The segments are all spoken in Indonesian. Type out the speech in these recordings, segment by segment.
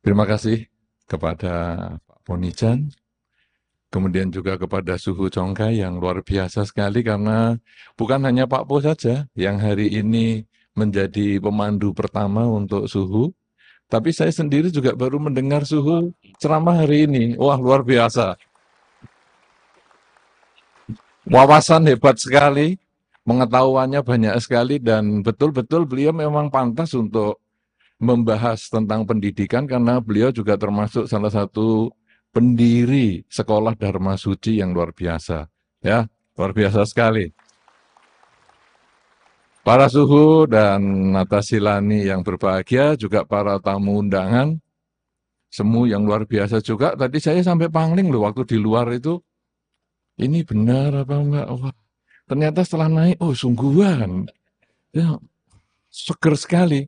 Terima kasih kepada Pak Ponijan, kemudian juga kepada Suhu Congkai yang luar biasa sekali karena bukan hanya Pak Po saja yang hari ini menjadi pemandu pertama untuk Suhu, tapi saya sendiri juga baru mendengar Suhu ceramah hari ini. Wah, luar biasa. Wawasan hebat sekali, pengetahuannya banyak sekali dan betul-betul beliau memang pantas untuk membahas tentang pendidikan karena beliau juga termasuk salah satu pendiri sekolah Dharma Suci yang luar biasa. Ya, luar biasa sekali. Para suhu dan Natasilani yang berbahagia, juga para tamu undangan, semu yang luar biasa juga. Tadi saya sampai pangling loh waktu di luar itu, ini benar apa enggak? Wah, ternyata setelah naik, oh sungguhan. Ya, seger sekali.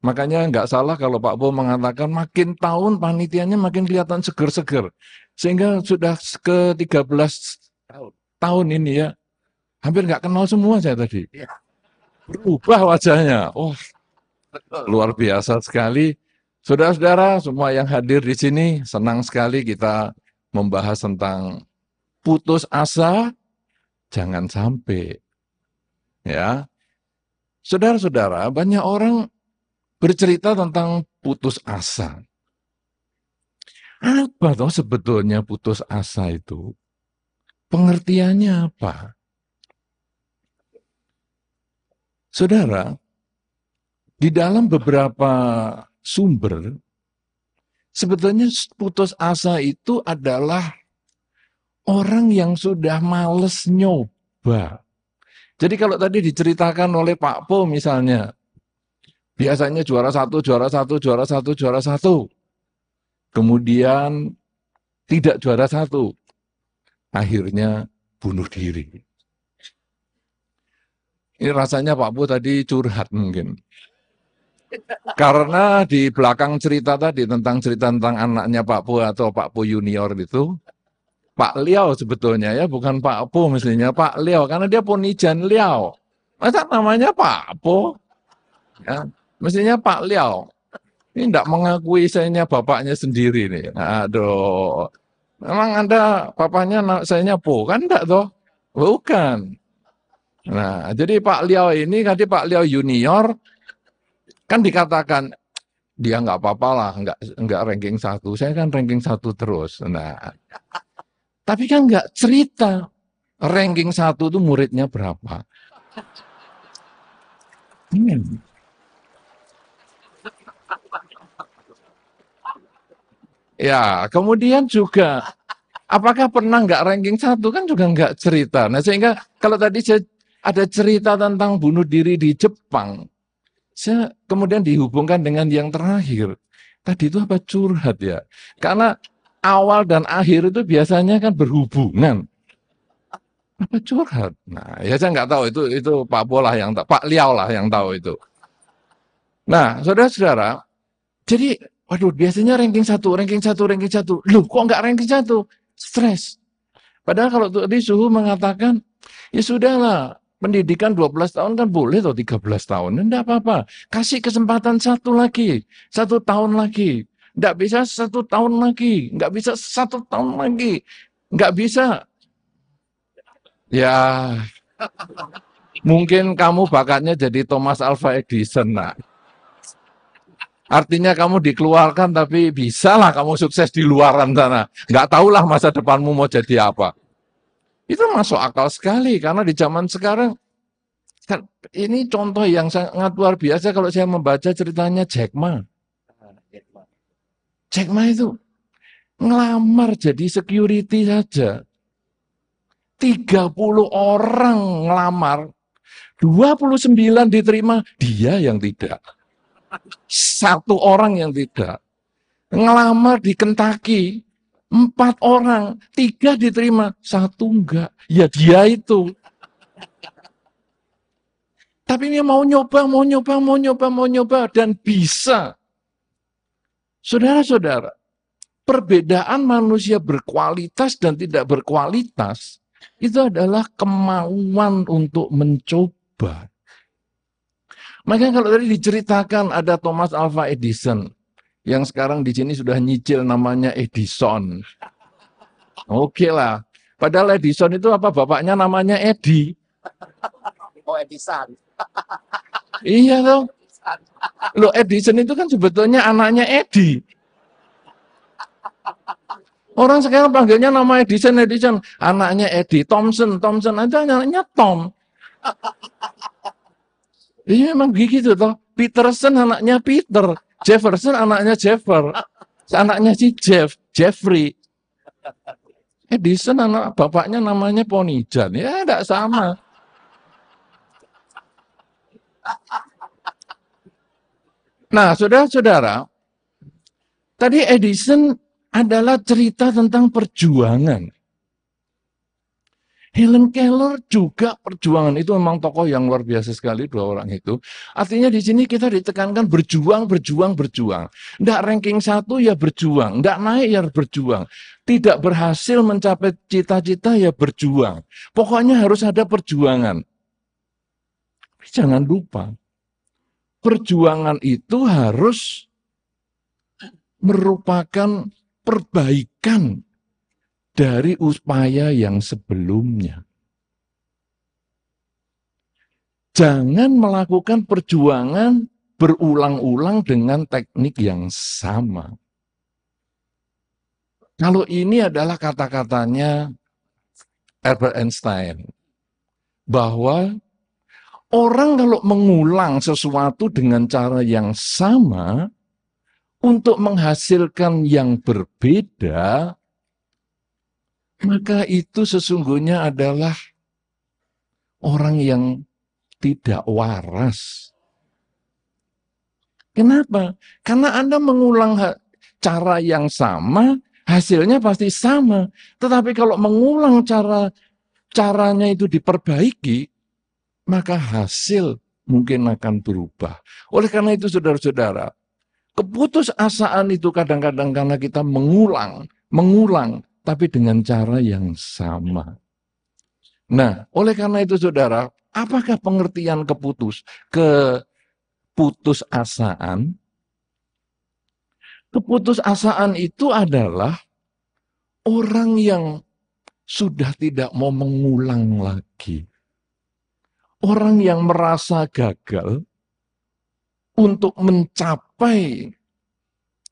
Makanya nggak salah kalau Pak Bo mengatakan makin tahun panitianya makin kelihatan seger-seger. Sehingga sudah ke 13 tahun ini ya, hampir nggak kenal semua saya tadi. Berubah wajahnya. Oh, luar biasa sekali. Saudara-saudara semua yang hadir di sini, senang sekali kita membahas tentang putus asa, jangan sampai. Ya, saudara-saudara, banyak orang bercerita tentang putus asa. Apa toh sebetulnya putus asa itu? Pengertiannya apa? Saudara, di dalam beberapa sumber, sebetulnya putus asa itu adalah orang yang sudah males nyoba. Jadi kalau tadi diceritakan oleh Pak Po misalnya, biasanya juara satu, juara satu, juara satu, juara satu. Kemudian tidak juara satu. Akhirnya bunuh diri. Ini rasanya Pak Bu tadi curhat mungkin. Karena di belakang cerita tadi tentang cerita tentang anaknya Pak Po atau Pak Po Junior itu, Pak Liao sebetulnya ya, bukan Pak Po mestinya, Pak Liao. Karena dia Ponijan Liao. Masa namanya Pak Po? Ya, mestinya Pak Liao. Ini tidak mengakui sayanya bapaknya sendiri nih. Aduh. Memang Anda bapaknya sayanya Po? Kan enggak toh? Bukan. Nah, jadi Pak Liao ini, tadi Pak Liao Junior, kan dikatakan, dia nggak apa-apa lah, nggak ranking satu. Saya kan ranking satu terus. Nah, tapi kan nggak cerita ranking satu itu muridnya berapa. Hmm. Ya, kemudian juga apakah pernah nggak ranking satu kan juga nggak cerita. Nah, sehingga kalau tadi ada cerita tentang bunuh diri di Jepang, saya kemudian dihubungkan dengan yang terakhir. Tadi itu apa curhat ya? Karena awal dan akhir itu biasanya kan berhubungan. Apa curhat? Nah, ya saya nggak tahu itu Pak Bola yang tahu, Pak Liao lah yang tahu itu. Nah, saudara-saudara, jadi waduh biasanya ranking satu, ranking satu, ranking satu. Loh, kok nggak ranking satu? Stres. Padahal kalau tadi Suhu mengatakan, ya sudahlah, pendidikan 12 tahun kan boleh atau 13 tahun. Enggak apa-apa. Kasih kesempatan satu lagi, 1 tahun lagi. Enggak bisa 1 tahun lagi, enggak bisa 1 tahun lagi. Enggak bisa. Ya, mungkin kamu bakatnya jadi Thomas Alva Edison, nak. Artinya kamu dikeluarkan tapi bisa lah kamu sukses di luaran sana. Enggak tahulah masa depanmu mau jadi apa. Itu masuk akal sekali karena di zaman sekarang kan ini contoh yang sangat luar biasa kalau saya membaca ceritanya Jack Ma. Jack Ma itu ngelamar jadi security saja. 30 orang ngelamar, 29 diterima, dia yang tidak. 1 orang yang tidak. Ngelamar di Kentucky, 4 orang, 3 diterima, 1 enggak. Ya dia itu. Tapi dia mau nyoba, mau nyoba, mau nyoba, mau nyoba, dan bisa. Saudara-saudara, perbedaan manusia berkualitas dan tidak berkualitas itu adalah kemauan untuk mencoba. Makanya kalau tadi diceritakan ada Thomas Alva Edison, Yang sekarang di sini sudah nyicil namanya Edison. Oke lah. Padahal Edison itu apa bapaknya namanya Edi. Oh, Edison. Iya loh. Loh Edison itu kan sebetulnya anaknya Edi. Orang sekarang panggilnya nama Edison, Edison. Anaknya Edi. Thomson, Thomson aja anaknya Tom. Iya memang begitu toh. Peterson anaknya Peter. Jefferson anaknya Jeffer. Anaknya si Jeffrey. Edison anak bapaknya namanya Ponijan. Ya enggak sama. Nah, saudara-saudara, tadi Edison adalah cerita tentang perjuangan. Helen Keller juga perjuangan, itu memang tokoh yang luar biasa sekali dua orang itu. Artinya di sini kita ditekankan berjuang. Nggak ranking 1 ya berjuang, nggak naik ya berjuang. Tidak berhasil mencapai cita-cita ya berjuang. Pokoknya harus ada perjuangan. Tapi jangan lupa, perjuangan itu harus merupakan perbaikan dari upaya yang sebelumnya. Jangan melakukan perjuangan berulang-ulang dengan teknik yang sama. Kalau ini adalah kata-katanya Albert Einstein, bahwa orang kalau mengulang sesuatu dengan cara yang sama untuk menghasilkan yang berbeda, maka itu sesungguhnya adalah orang yang tidak waras. Kenapa? Karena Anda mengulang cara yang sama, hasilnya pasti sama. Tetapi kalau mengulang caranya itu diperbaiki, maka hasil mungkin akan berubah. Oleh karena itu saudara-saudara, keputusasaan itu kadang-kadang karena kita mengulang, tapi dengan cara yang sama. Nah, oleh karena itu saudara, apakah pengertian keputusasaan? Keputusasaan itu adalah orang yang sudah tidak mau mengulang lagi. Orang yang merasa gagal untuk mencapai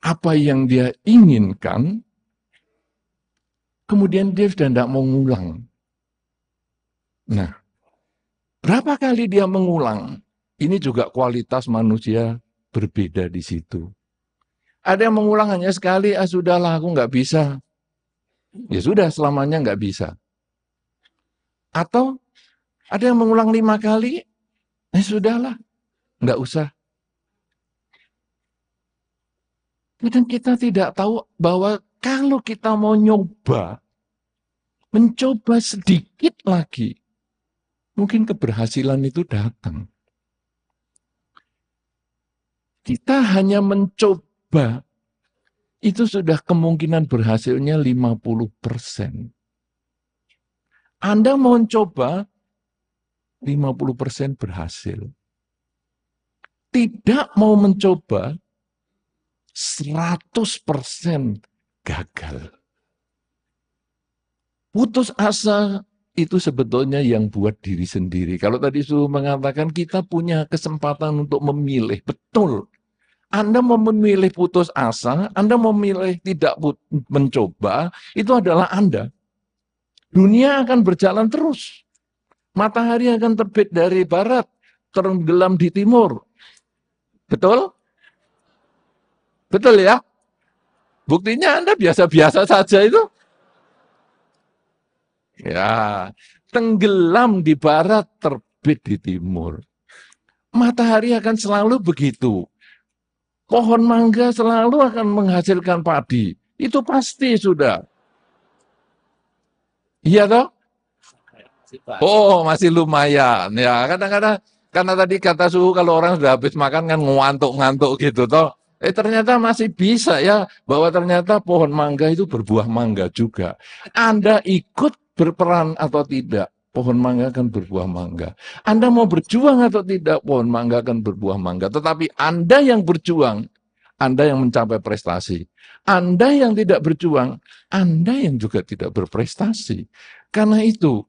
apa yang dia inginkan, kemudian dia sudah tidak mau mengulang. Nah, berapa kali dia mengulang? Ini juga kualitas manusia berbeda di situ. Ada yang mengulang hanya sekali, sudahlah aku nggak bisa. Ya sudah, selamanya nggak bisa. Atau ada yang mengulang 5 kali, sudahlah, nggak usah. Kadang kita tidak tahu bahwa kalau kita mau mencoba sedikit lagi, mungkin keberhasilan itu datang. Kita hanya mencoba, itu sudah kemungkinan berhasilnya 50%. Anda mau coba, 50% berhasil. Tidak mau mencoba, 100% gagal. Putus asa itu sebetulnya yang buat diri sendiri. Kalau tadi Suhu mengatakan kita punya kesempatan untuk memilih, betul. Anda mau memilih putus asa, Anda mau memilih tidak mencoba, itu adalah Anda. Dunia akan berjalan terus. Matahari akan terbit dari barat, tenggelam di timur. Betul? Betul ya? Buktinya Anda biasa-biasa saja itu. Ya, tenggelam di barat, terbit di timur. Matahari akan selalu begitu. Pohon mangga selalu akan menghasilkan padi. Itu pasti sudah. Iya toh? Oh, masih lumayan. Ya, kadang-kadang karena tadi kata Suhu kalau orang sudah habis makan kan ngantuk-ngantuk gitu toh. Ternyata masih bisa ya, bahwa ternyata pohon mangga itu berbuah mangga juga. Anda ikut berperan atau tidak, pohon mangga akan berbuah mangga. Anda mau berjuang atau tidak, pohon mangga akan berbuah mangga. Tetapi Anda yang berjuang, Anda yang mencapai prestasi. Anda yang tidak berjuang, Anda yang juga tidak berprestasi. Karena itu,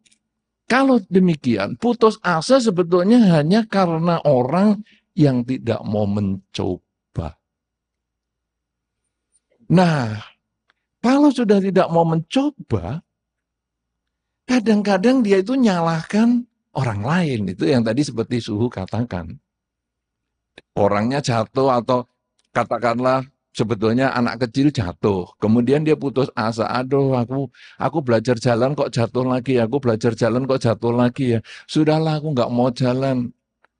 kalau demikian, putus asa sebetulnya hanya karena orang yang tidak mau mencoba. Nah, kalau sudah tidak mau mencoba, kadang-kadang dia itu nyalahkan orang lain. Itu yang tadi seperti Suhu katakan. Orangnya jatuh atau katakanlah sebetulnya anak kecil jatuh. Kemudian dia putus asa. Aduh, aku belajar jalan kok jatuh lagi. Aku belajar jalan kok jatuh lagi ya. Sudahlah, aku nggak mau jalan.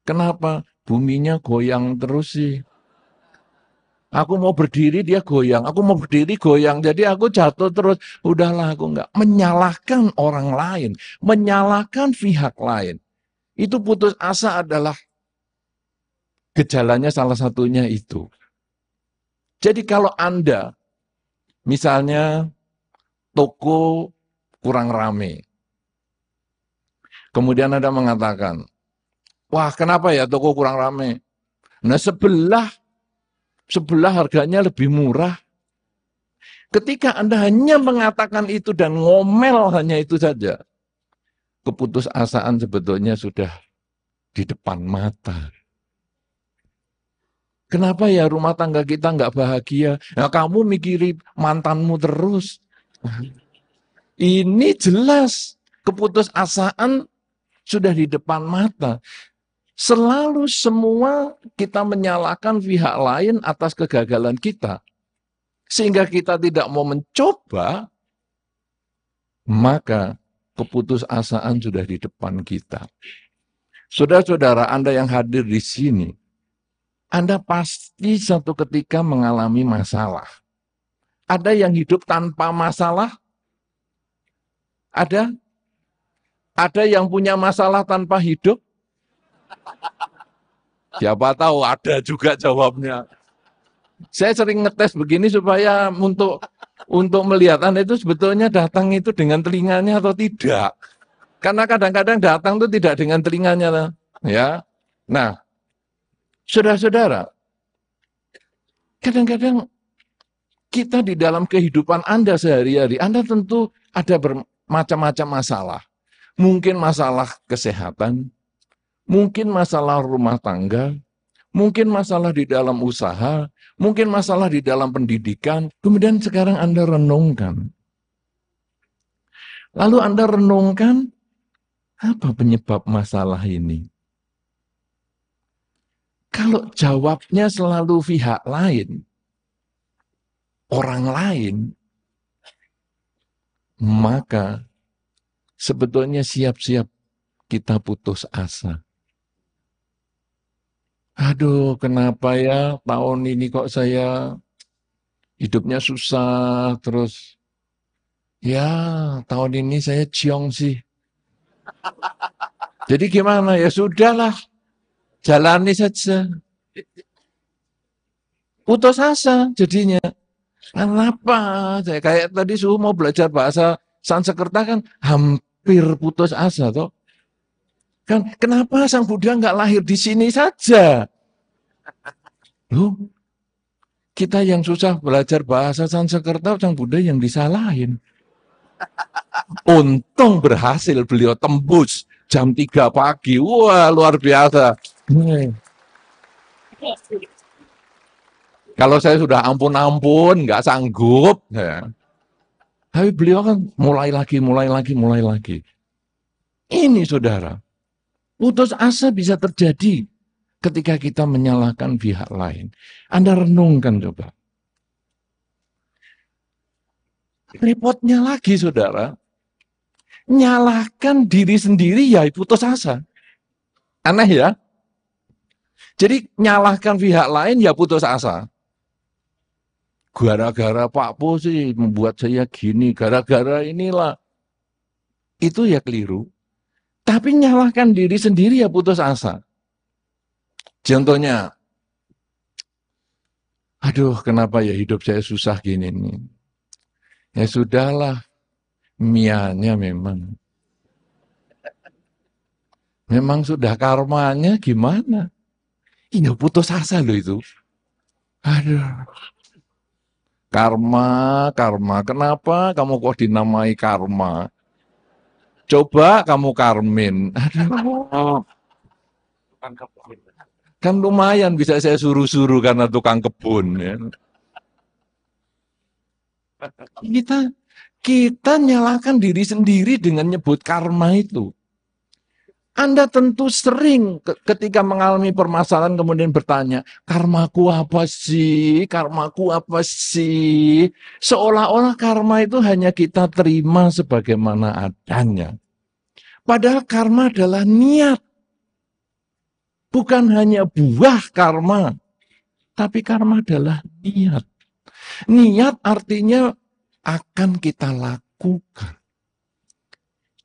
Kenapa? Buminya goyang terus sih. Aku mau berdiri, dia goyang. Aku mau berdiri, goyang. Jadi aku jatuh terus. Udahlah, aku nggak. Menyalahkan orang lain. Menyalahkan pihak lain. Itu putus asa adalah gejalanya salah satunya itu. Jadi kalau Anda, misalnya toko kurang rame. Kemudian Anda mengatakan, wah kenapa ya toko kurang rame? Nah sebelah harganya lebih murah. Ketika Anda hanya mengatakan itu dan ngomel hanya itu saja, keputusasaan sebetulnya sudah di depan mata. Kenapa ya rumah tangga kita nggak bahagia? Nah, kamu mikirin mantanmu terus. Ini jelas keputusasaan sudah di depan mata. Selalu semua kita menyalahkan pihak lain atas kegagalan kita. Sehingga kita tidak mau mencoba, maka keputusasaan sudah di depan kita. Saudara-saudara Anda yang hadir di sini, Anda pasti satu ketika mengalami masalah. Ada yang hidup tanpa masalah? Ada? Ada yang punya masalah tanpa hidup? Siapa tahu ada juga jawabnya. Saya sering ngetes begini supaya untuk melihat Anda itu sebetulnya datang itu dengan telinganya atau tidak. Karena kadang-kadang datang itu tidak dengan telinganya, ya. Nah, saudara-saudara, kadang-kadang kita di dalam kehidupan Anda sehari-hari, Anda tentu ada bermacam-macam masalah. Mungkin masalah kesehatan, mungkin masalah rumah tangga, mungkin masalah di dalam usaha, mungkin masalah di dalam pendidikan. Kemudian sekarang Anda renungkan. Lalu Anda renungkan, apa penyebab masalah ini? Kalau jawabnya selalu pihak lain, orang lain, maka sebetulnya siap-siap kita putus asa. Aduh, kenapa ya tahun ini kok saya hidupnya susah terus. Ya, tahun ini saya ciong sih. Jadi gimana? Ya sudahlah, jalani saja. Putus asa jadinya. Kenapa? Saya kayak tadi Suhu mau belajar bahasa Sanskerta kan hampir putus asa toh. Kan kenapa Sang Buddha nggak lahir di sini saja? Loh, kita yang susah belajar bahasa Sanskerta, Sang Buddha yang disalahin. Untung berhasil beliau tembus jam 3 pagi. Wah, luar biasa. Kalau saya sudah ampun-ampun, nggak sanggup. Ya. Tapi beliau kan mulai lagi. Ini saudara, putus asa bisa terjadi ketika kita menyalahkan pihak lain. Anda renungkan coba. Repotnya lagi saudara, nyalahkan diri sendiri ya putus asa. Aneh ya? Jadi nyalahkan pihak lain ya putus asa. Gara-gara Pak Po sih membuat saya gini, gara-gara inilah. Itu ya keliru. Tapi nyalahkan diri sendiri ya putus asa. Contohnya, aduh kenapa ya hidup saya susah gini nih. Ya sudahlah, mianya memang. Memang sudah karmanya gimana. Iya putus asa loh itu. Aduh, karma, karma. Kenapa kamu kok dinamai karma? Coba kamu Karmin. Aduh, kan lumayan bisa saya suruh-suruh karena tukang kebun. Ya. Kita nyalakan diri sendiri dengan nyebut karma itu. Anda tentu sering ketika mengalami permasalahan kemudian bertanya, karmaku apa sih? Karmaku apa sih? Seolah-olah karma itu hanya kita terima sebagaimana adanya. Padahal karma adalah niat. Bukan hanya buah karma, tapi karma adalah niat. Niat artinya akan kita lakukan.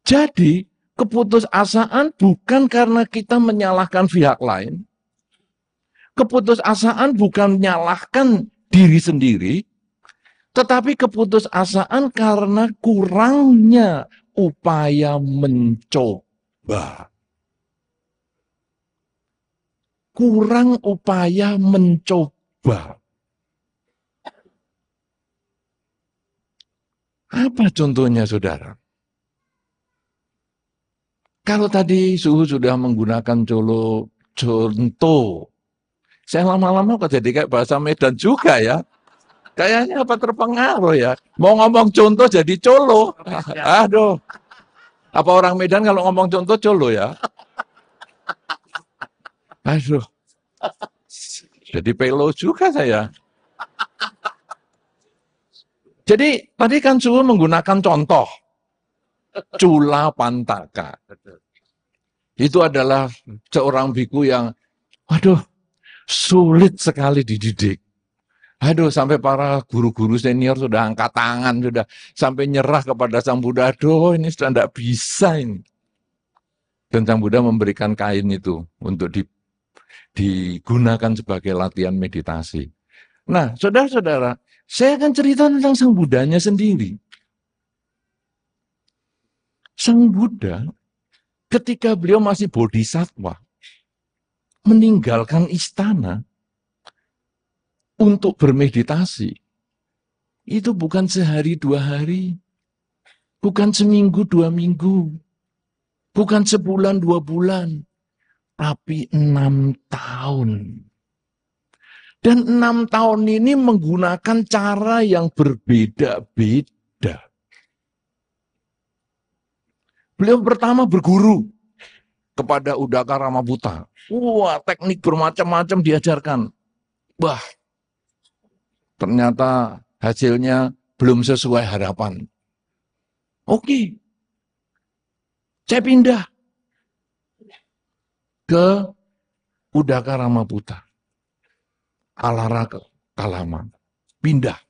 Jadi, keputusasaan bukan karena kita menyalahkan pihak lain. Keputusasaan bukan menyalahkan diri sendiri, tetapi keputusasaan karena kurangnya upaya mencoba. Kurang upaya mencoba. Apa contohnya, saudara? Kalau tadi Suhu sudah menggunakan contoh, saya lama-lama kok jadi kayak bahasa Medan juga ya. Kayaknya apa terpengaruh ya. Mau ngomong contoh jadi colo. Aduh. Apa orang Medan kalau ngomong contoh colo ya? Aduh. Jadi pelo juga saya. Jadi tadi kan Suhu menggunakan contoh. Cula Pantaka. Itu adalah seorang biku yang, waduh, sulit sekali dididik. Aduh, sampai para guru-guru senior sudah angkat tangan, sudah sampai nyerah kepada Sang Buddha. Aduh, ini sudah tidak bisa ini. Dan Sang Buddha memberikan kain itu untuk digunakan sebagai latihan meditasi. Nah, saudara-saudara, saya akan cerita tentang Sang Buddhanya sendiri. Sang Buddha, ketika beliau masih bodhisattva, meninggalkan istana untuk bermeditasi, itu bukan sehari dua hari, bukan seminggu dua minggu, bukan sebulan dua bulan, tapi 6 tahun. Dan 6 tahun ini menggunakan cara yang berbeda-beda. Beliau pertama berguru kepada Udaka Ramabuta. Wah, teknik bermacam-macam diajarkan. Wah, ternyata hasilnya belum sesuai harapan. Oke, saya pindah ke Udaka Ramabuta. Alara Kalama. Pindah.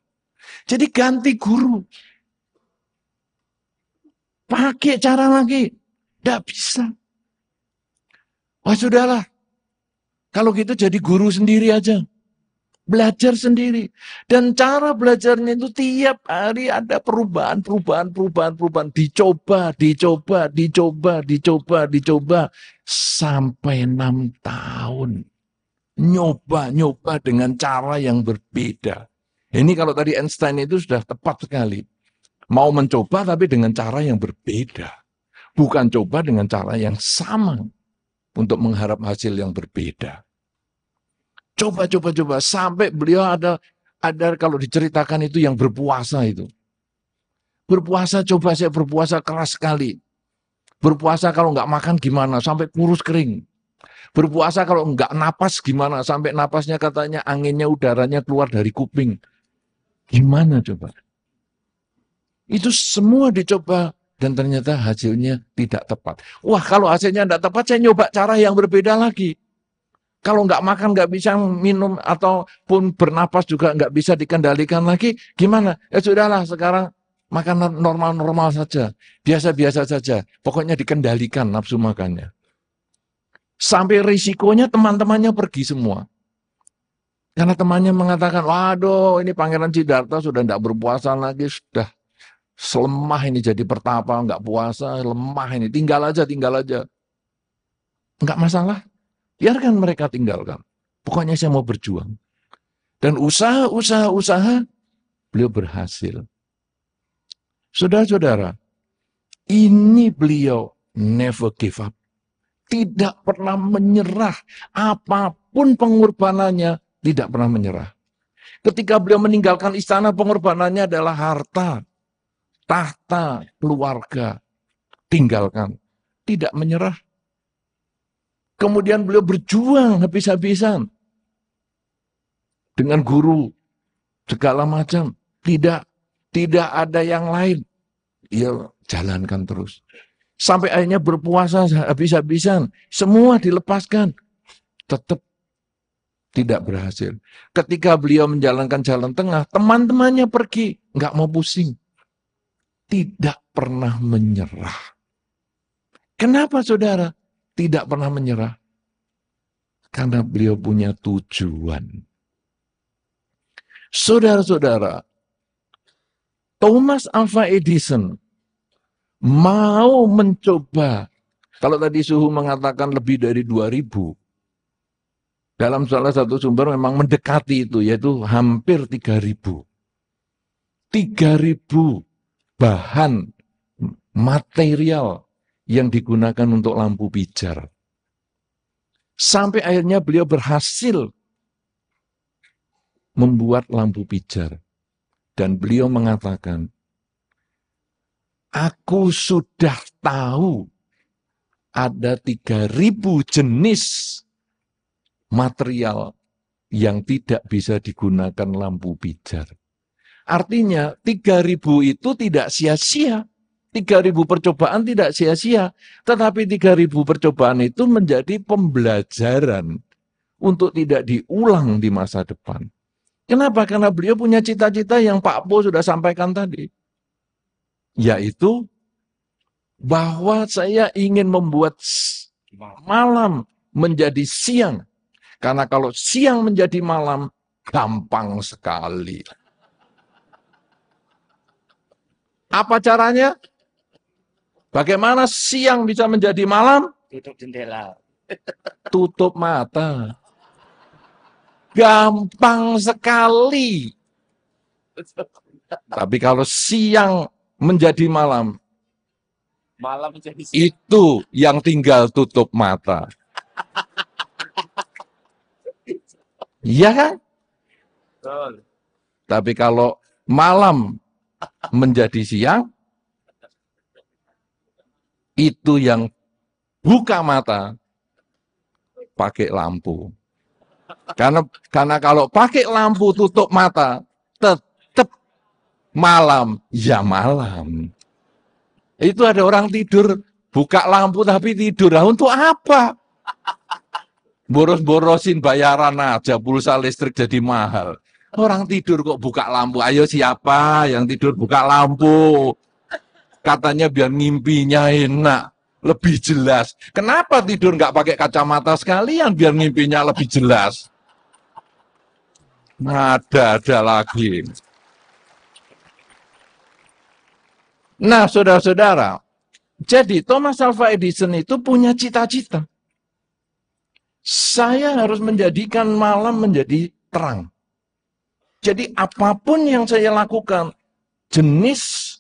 Jadi ganti guru. Pakai cara lagi. Tidak bisa. Wah, sudahlah. Kalau gitu jadi guru sendiri aja. Belajar sendiri. Dan cara belajarnya itu tiap hari ada perubahan. Dicoba. Sampai 6 tahun. Nyoba dengan cara yang berbeda. Ini kalau tadi Einstein itu sudah tepat sekali. Mau mencoba tapi dengan cara yang berbeda. Bukan coba dengan cara yang sama. Untuk mengharap hasil yang berbeda. Coba. Sampai beliau ada kalau diceritakan itu yang berpuasa itu. Berpuasa, coba saya berpuasa keras sekali. Berpuasa kalau nggak makan gimana? Sampai kurus kering. Berpuasa kalau nggak napas gimana? Sampai napasnya katanya anginnya, udaranya keluar dari kuping. Gimana coba? Itu semua dicoba dan ternyata hasilnya tidak tepat. Wah, kalau hasilnya tidak tepat, saya nyoba cara yang berbeda lagi. Kalau nggak makan, nggak bisa minum, ataupun bernapas juga nggak bisa dikendalikan lagi, gimana? Ya sudahlah, sekarang makan normal-normal saja. Biasa-biasa saja. Pokoknya dikendalikan nafsu makannya. Sampai risikonya teman-temannya pergi semua. Karena temannya mengatakan, waduh ini Pangeran Siddhartha sudah tidak berpuasa lagi, sudah selemah ini jadi pertapa, nggak puasa, lemah ini, tinggal aja. Nggak masalah, biarkan mereka tinggalkan. Pokoknya saya mau berjuang. Dan usaha beliau berhasil. Saudara-saudara, ini beliau never give up. Tidak pernah menyerah. Apapun pengorbanannya, tidak pernah menyerah. Ketika beliau meninggalkan istana, pengorbanannya adalah harta, tahta, keluarga. Tinggalkan. Tidak menyerah. Kemudian beliau berjuang habis-habisan. Dengan guru, segala macam. Tidak ada yang lain. Ia jalankan terus. Sampai akhirnya berpuasa habis-habisan. Semua dilepaskan. Tetap tidak berhasil. Ketika beliau menjalankan jalan tengah, teman-temannya pergi. Nggak mau pusing. Tidak pernah menyerah. Kenapa saudara tidak pernah menyerah? Karena beliau punya tujuan. Saudara-saudara, Thomas Alva Edison mau mencoba, kalau tadi Suhu mengatakan lebih dari 2000, dalam salah satu sumber memang mendekati itu, yaitu hampir 3000. 3000 bahan material yang digunakan untuk lampu pijar. Sampai akhirnya beliau berhasil membuat lampu pijar. Dan beliau mengatakan, aku sudah tahu ada 3000 jenis material yang tidak bisa digunakan lampu pijar. Artinya 3000 itu tidak sia-sia. 3000 percobaan tidak sia-sia. Tetapi 3000 percobaan itu menjadi pembelajaran untuk tidak diulang di masa depan. Kenapa? Karena beliau punya cita-cita yang Pak Po sudah sampaikan tadi. Yaitu bahwa saya ingin membuat malam menjadi siang. Karena kalau siang menjadi malam, gampang sekali. Apa caranya? Bagaimana siang bisa menjadi malam? Tutup jendela. Tutup mata. Gampang sekali. Tapi kalau siang menjadi malam, Malam menjadi siang. itu yang tinggal tutup mata. Iya kan? Betul. Tapi kalau malam menjadi siang, itu yang buka mata pakai lampu. Karena kalau pakai lampu tutup mata, tetap malam, ya malam. Itu ada orang tidur, buka lampu tapi tidur. Nah, untuk apa? Boros-borosin bayaran aja, pulsa listrik jadi mahal. Orang tidur kok buka lampu. Ayo siapa yang tidur buka lampu? Katanya biar ngimpinya enak, lebih jelas. Kenapa tidur nggak pakai kacamata sekalian biar ngimpinya lebih jelas? Ada lagi. Nah, saudara-saudara, jadi Thomas Alva Edison itu punya cita-cita. Saya harus menjadikan malam menjadi terang. Jadi apapun yang saya lakukan, jenis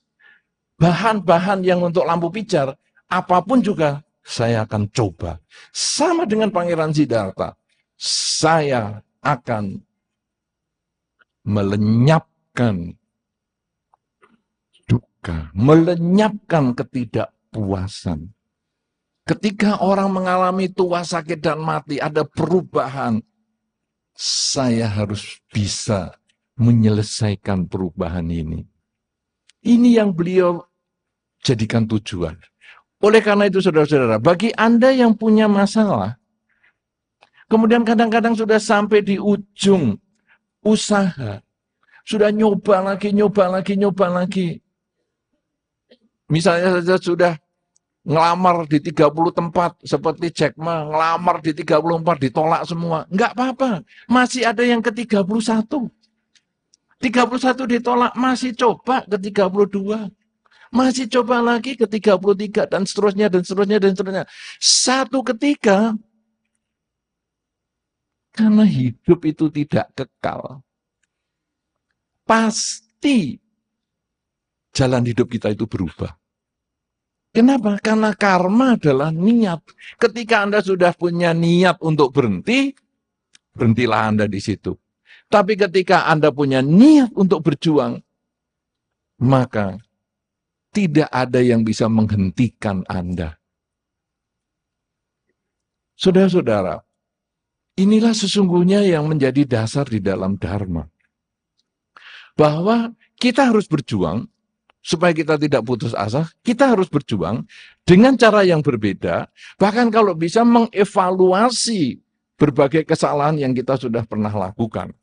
bahan-bahan yang untuk lampu pijar, apapun juga saya akan coba. Sama dengan Pangeran Siddhartha, saya akan melenyapkan duka, melenyapkan ketidakpuasan. Ketika orang mengalami tua, sakit, dan mati, ada perubahan. Saya harus bisa menyelesaikan perubahan ini. Ini yang beliau jadikan tujuan. Oleh karena itu, saudara-saudara, bagi Anda yang punya masalah, kemudian kadang-kadang sudah sampai di ujung usaha, sudah nyoba lagi. Misalnya saja sudah ngelamar di 30 tempat, seperti Jack Ma, ngelamar di 34, ditolak semua. Enggak apa-apa, masih ada yang ke 31. 31 ditolak, masih coba ke 32. Masih coba lagi ke 33, dan seterusnya. Satu ketika, karena hidup itu tidak kekal, pasti jalan hidup kita itu berubah. Kenapa? Karena karma adalah niat. Ketika Anda sudah punya niat untuk berhenti, berhentilah Anda di situ. Tapi ketika Anda punya niat untuk berjuang, maka tidak ada yang bisa menghentikan Anda. Saudara-saudara, inilah sesungguhnya yang menjadi dasar di dalam Dharma. Bahwa kita harus berjuang, supaya kita tidak putus asa, kita harus berjuang dengan cara yang berbeda, bahkan kalau bisa mengevaluasi berbagai kesalahan yang kita sudah pernah lakukan.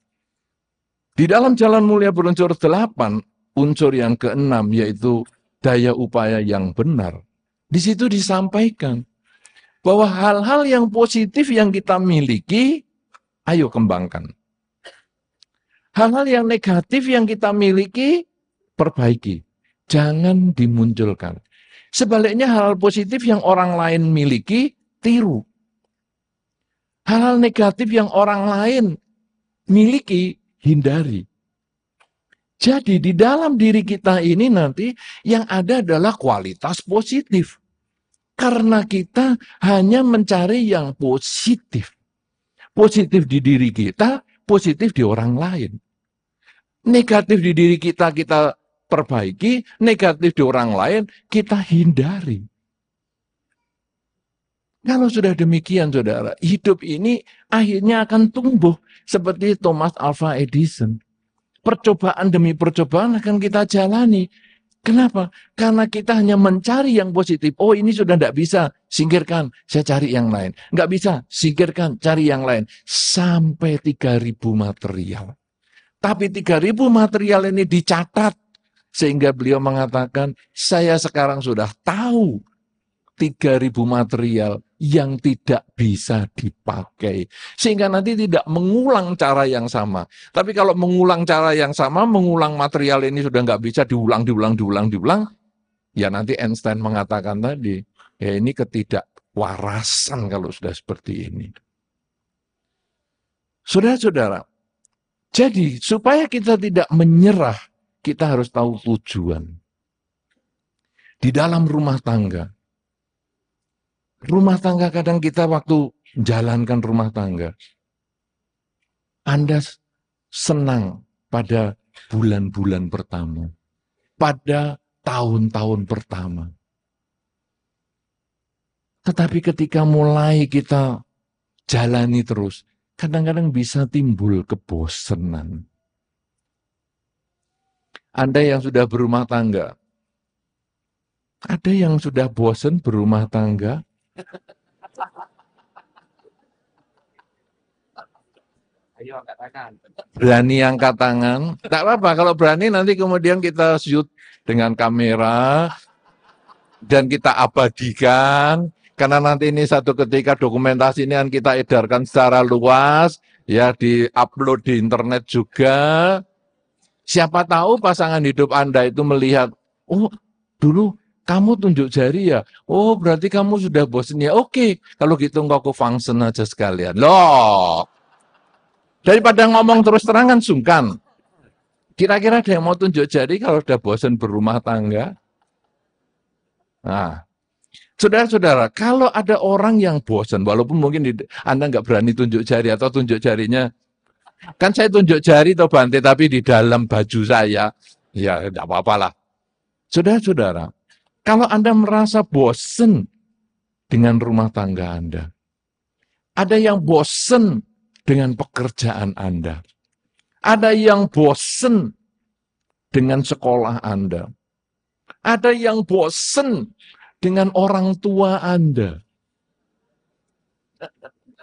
Di dalam Jalan Mulia berunsur 8, unsur yang ke-6 yaitu daya upaya yang benar. Di situ disampaikan bahwa hal-hal yang positif yang kita miliki, ayo kembangkan. Hal-hal yang negatif yang kita miliki, perbaiki. Jangan dimunculkan. Sebaliknya hal-hal positif yang orang lain miliki, tiru. Hal-hal negatif yang orang lain miliki, hindari. Jadi di dalam diri kita ini nanti yang ada adalah kualitas positif. Karena kita hanya mencari yang positif. Positif di diri kita, positif di orang lain. Negatif di diri kita, kita perbaiki, negatif di orang lain, kita hindari. Kalau sudah demikian, saudara, hidup ini akhirnya akan tumbuh seperti Thomas Alva Edison. Percobaan demi percobaan akan kita jalani. Kenapa? Karena kita hanya mencari yang positif. Oh, ini sudah tidak bisa, singkirkan, saya cari yang lain. Nggak bisa, singkirkan, cari yang lain. Sampai 3.000 material. Tapi 3.000 material ini dicatat. Sehingga beliau mengatakan, saya sekarang sudah tahu 3.000 material yang tidak bisa dipakai. Sehingga nanti tidak mengulang cara yang sama. Tapi kalau mengulang cara yang sama, mengulang material ini sudah nggak bisa diulang, ya nanti Einstein mengatakan tadi, ya ini ketidakwarasan kalau sudah seperti ini. Saudara-saudara, jadi supaya kita tidak menyerah, kita harus tahu tujuan. Di dalam rumah tangga kadang kita waktu menjalankan rumah tangga, Anda senang pada bulan-bulan pertama, pada tahun-tahun pertama. Tetapi ketika mulai kita jalani terus, kadang-kadang bisa timbul kebosanan. Anda yang sudah berumah tangga, ada yang sudah bosan berumah tangga? Ayo angkat tangan. Berani angkat tangan? Tak apa-apa, kalau berani nanti kemudian kita shoot dengan kamera dan kita abadikan. Karena nanti ini satu ketika dokumentasi ini akan kita edarkan secara luas, ya di-upload di internet juga. Siapa tahu pasangan hidup Anda itu melihat, oh dulu kamu tunjuk jari ya, oh berarti kamu sudah bosan ya, oke, kalau gitu aku function aja sekalian. Loh, daripada ngomong terus terang kan sungkan. Kira-kira ada yang mau tunjuk jari kalau sudah bosan berumah tangga? Nah, saudara-saudara, kalau ada orang yang bosan, walaupun mungkin Anda nggak berani tunjuk jari atau tunjuk jarinya, kan saya tunjuk jari atau Bante, tapi di dalam baju saya, ya tidak apa-apa lah. Saudara-saudara, kalau Anda merasa bosan dengan rumah tangga Anda, ada yang bosan dengan pekerjaan Anda, ada yang bosan dengan sekolah Anda, ada yang bosan dengan orang tua Anda.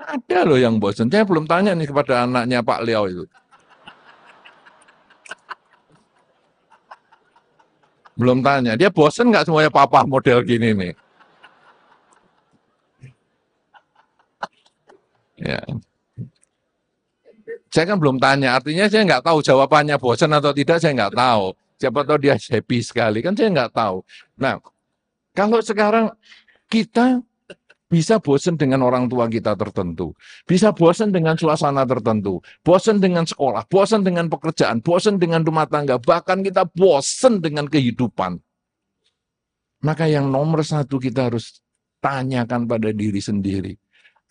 Ada loh yang bosan. Saya belum tanya nih kepada anaknya Pak Liao itu. Belum tanya. Dia bosan nggak semuanya papa model gini nih? Ya. Saya kan belum tanya. Artinya saya nggak tahu jawabannya bosan atau tidak. Saya nggak tahu. Siapa tahu dia happy sekali. Kan saya nggak tahu. Nah, kalau sekarang kita bisa bosan dengan orang tua kita tertentu, bisa bosan dengan suasana tertentu, bosan dengan sekolah, bosan dengan pekerjaan, bosan dengan rumah tangga, bahkan kita bosan dengan kehidupan. Maka yang nomor satu kita harus tanyakan pada diri sendiri.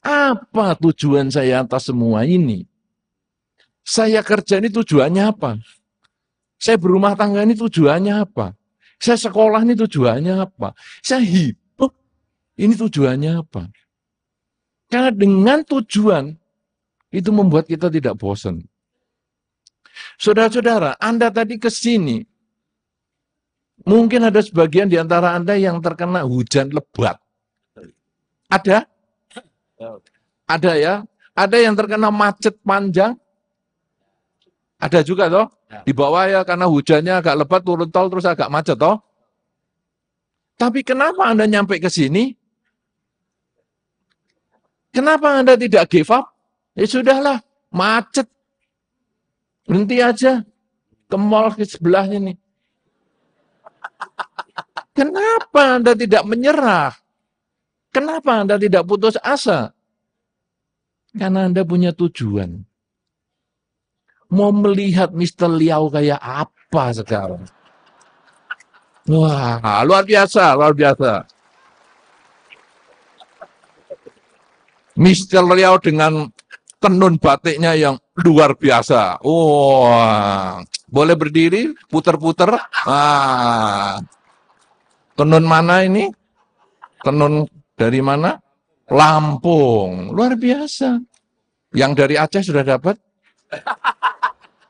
Apa tujuan saya atas semua ini? Saya kerja ini tujuannya apa? Saya berumah tangga ini tujuannya apa? Saya sekolah ini tujuannya apa? Saya hidup ini tujuannya apa? Karena dengan tujuan itu membuat kita tidak bosan. Saudara-saudara, Anda tadi ke sini, mungkin ada sebagian di antara Anda yang terkena hujan lebat. Ada? Ada ya? Ada yang terkena macet panjang? Ada juga toh? Di bawah ya karena hujannya agak lebat turun tol terus agak macet toh? Tapi kenapa Anda nyampe ke sini? Kenapa Anda tidak give up? Ya sudahlah, macet. Berhenti aja. Ke mall ke sebelahnya nih. Kenapa Anda tidak menyerah? Kenapa Anda tidak putus asa? Karena Anda punya tujuan. Mau melihat Mr. Liao kayak apa sekarang? Wah, luar biasa, luar biasa. Mr. Liao dengan tenun batiknya yang luar biasa. Wah, boleh berdiri, puter-puter. Tenun mana ini? Tenun dari mana? Lampung. Luar biasa. Yang dari Aceh sudah dapat?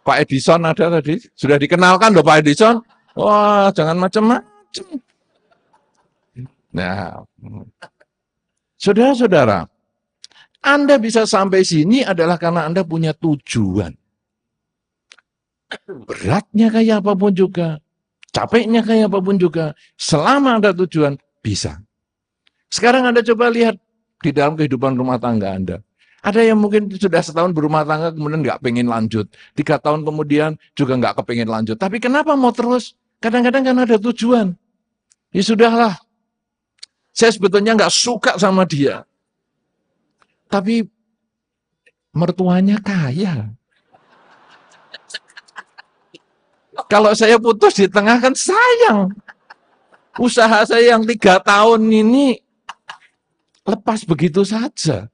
Pak Edison ada tadi. Sudah dikenalkan loh Pak Edison. Wah, jangan macam-macam. Nah, saudara-saudara, Anda bisa sampai sini adalah karena Anda punya tujuan. Beratnya kayak apapun juga, capeknya kayak apapun juga, selama ada tujuan, bisa. Sekarang Anda coba lihat di dalam kehidupan rumah tangga Anda. Ada yang mungkin sudah setahun berumah tangga kemudian nggak pengen lanjut. 3 tahun kemudian juga nggak kepengen lanjut. Tapi kenapa mau terus? Kadang-kadang kan ada tujuan. Ya sudahlah. Saya sebetulnya nggak suka sama dia. Tapi mertuanya kaya. Kalau saya putus di tengah kan sayang. Usaha saya yang 3 tahun ini lepas begitu saja.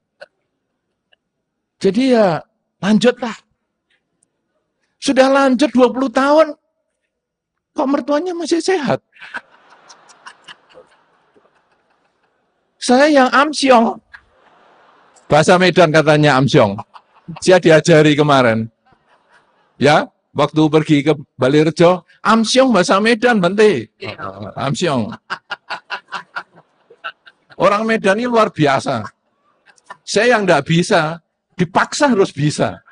Jadi ya lanjutlah. Sudah lanjut 20 tahun. Kok mertuanya masih sehat? Saya yang amsyong. Bahasa Medan katanya amsyong. Saya diajari kemarin. Ya, waktu pergi ke Balirejo, amsyong bahasa Medan, Bante. Amsyong. Orang Medan ini luar biasa. Saya yang enggak bisa, dipaksa harus bisa.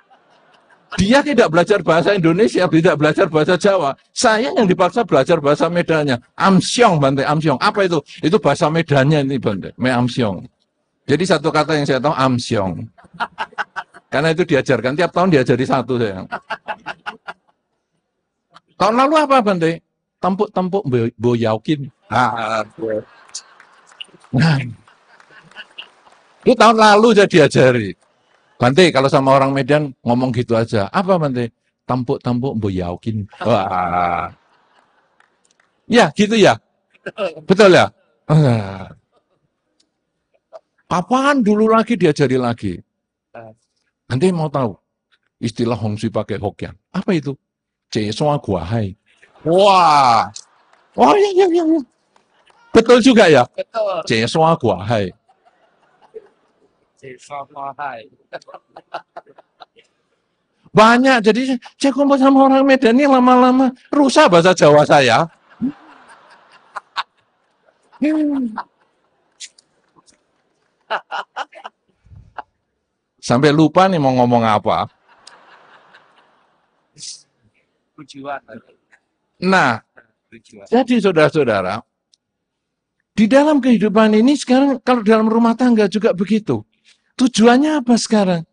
Dia tidak belajar bahasa Indonesia, tidak belajar bahasa Jawa. Saya yang dipaksa belajar bahasa Medannya. Amsyong, Bante, amsyong. Apa itu? Itu bahasa Medannya ini, Bante. Me amsyong. Jadi satu kata yang saya tahu, amsyong. Karena itu diajarkan, tiap tahun diajari satu saya. Tahun lalu apa, Bante? Tempuk-tempuk boyaukin. Nah, itu tahun lalu saya diajari. Bante, kalau sama orang Medan ngomong gitu aja. Apa, Bante? Tempuk-tempuk boyaukin. Wah. Ya, gitu ya. Betul ya? Kapan dulu lagi diajari lagi? Nanti mau tahu istilah Hongxui pakai Hokkien. Apa itu? Cesoa guahai. Wah. Oh iya. Betul juga ya? Betul. Cesoa guahai. Banyak, jadi saya kumpul sama orang Medan ini lama-lama rusak bahasa Jawa saya. Sampai lupa nih mau ngomong apa. Tujuan. Nah, Tujuan. jadi saudara-saudara, di dalam kehidupan ini sekarang kalau dalam rumah tangga juga begitu. Tujuannya apa sekarang?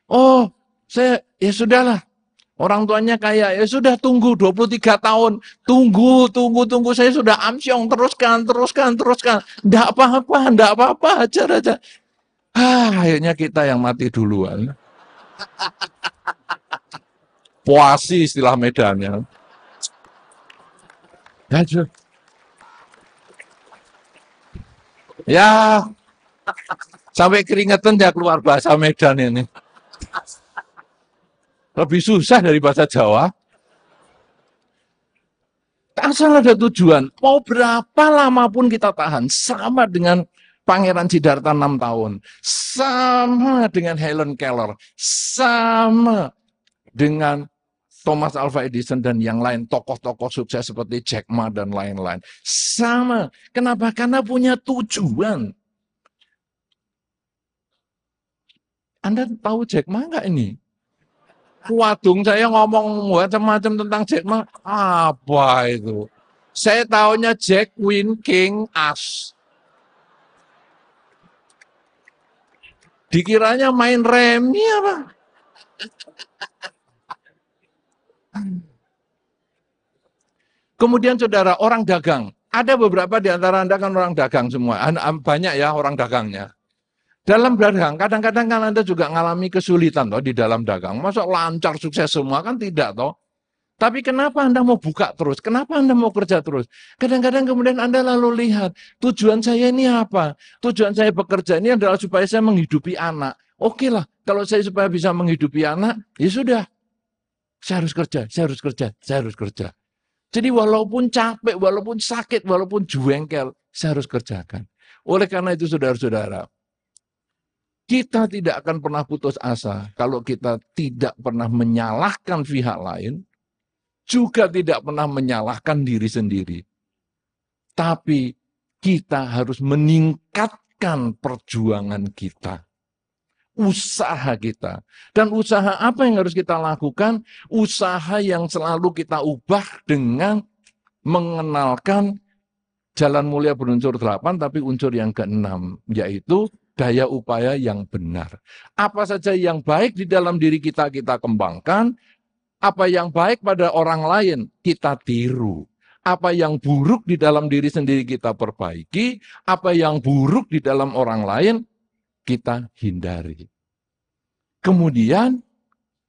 Oh, saya ya sudahlah. Orang tuanya kayak, ya sudah tunggu 23 tahun. Tunggu. Saya sudah amsyong, teruskan. Enggak apa-apa, hajar aja. Akhirnya kita yang mati duluan. Puasi istilah Medannya. Ya, sampai keringetan dia keluar bahasa Medan ini. Lebih susah dari bahasa Jawa. Asal ada tujuan. Mau berapa lama pun kita tahan. Sama dengan Pangeran Siddhartha 6 tahun. Sama dengan Helen Keller. Sama dengan Thomas Alva Edison dan yang lain. Tokoh-tokoh sukses seperti Jack Ma dan lain-lain. Sama. Kenapa? Karena punya tujuan. Anda tahu Jack Ma nggak ini? Wadung saya ngomong macam-macam tentang Jack Ma. Apa itu? Saya tahunya Jack, Queen, King, As. Dikiranya main remi apa? Kemudian saudara, orang dagang. Ada beberapa di antara Anda kan orang dagang semua. Banyak ya orang dagangnya. Dalam dagang, kadang-kadang kan Anda juga mengalami kesulitan toh di dalam dagang. Masa lancar sukses semua kan tidak toh. Tapi kenapa Anda mau buka terus? Kenapa Anda mau kerja terus? Kadang-kadang kemudian Anda lalu lihat, tujuan saya ini apa? Tujuan saya bekerja ini adalah supaya saya menghidupi anak. Oke lah, kalau saya supaya bisa menghidupi anak, ya sudah. Saya harus kerja. Jadi walaupun capek, walaupun sakit, walaupun jengkel, saya harus kerjakan. Oleh karena itu saudara-saudara, kita tidak akan pernah putus asa kalau kita tidak pernah menyalahkan pihak lain, juga tidak pernah menyalahkan diri sendiri. Tapi kita harus meningkatkan perjuangan kita, usaha kita. Dan usaha apa yang harus kita lakukan? Usaha yang selalu kita ubah dengan mengenalkan jalan mulia berunsur 8, tapi unsur yang ke-6, yaitu daya upaya yang benar. Apa saja yang baik di dalam diri kita, kita kembangkan. Apa yang baik pada orang lain, kita tiru. Apa yang buruk di dalam diri sendiri, kita perbaiki. Apa yang buruk di dalam orang lain, kita hindari. Kemudian,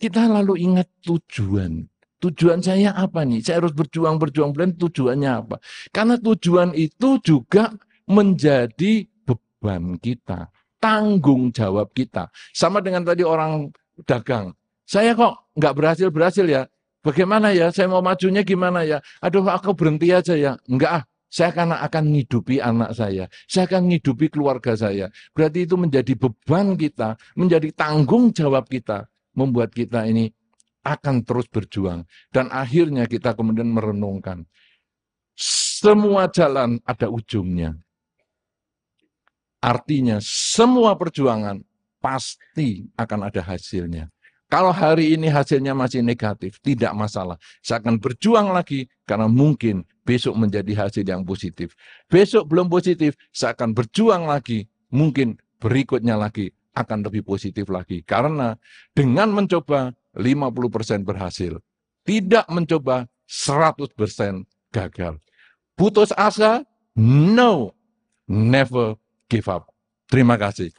kita lalu ingat tujuan. Tujuan saya apa nih? Saya harus berjuang, dan tujuannya apa? Karena tujuan itu juga menjadi beban kita, tanggung jawab kita. Sama dengan tadi orang dagang. Saya kok nggak berhasil ya? Bagaimana ya? Saya mau majunya gimana ya? Aduh, aku berhenti aja ya. Enggak ah, saya akan menghidupi anak saya. Saya akan menghidupi keluarga saya. Berarti itu menjadi beban kita, menjadi tanggung jawab kita. Membuat kita ini akan terus berjuang. Dan akhirnya kita kemudian merenungkan. Semua jalan ada ujungnya. Artinya semua perjuangan pasti akan ada hasilnya. Kalau hari ini hasilnya masih negatif, tidak masalah. Saya akan berjuang lagi karena mungkin besok menjadi hasil yang positif. Besok belum positif, saya akan berjuang lagi. Mungkin berikutnya lagi akan lebih positif lagi. Karena dengan mencoba 50% berhasil. Tidak mencoba 100% gagal. Putus asa? No. Never give up. Terima kasih.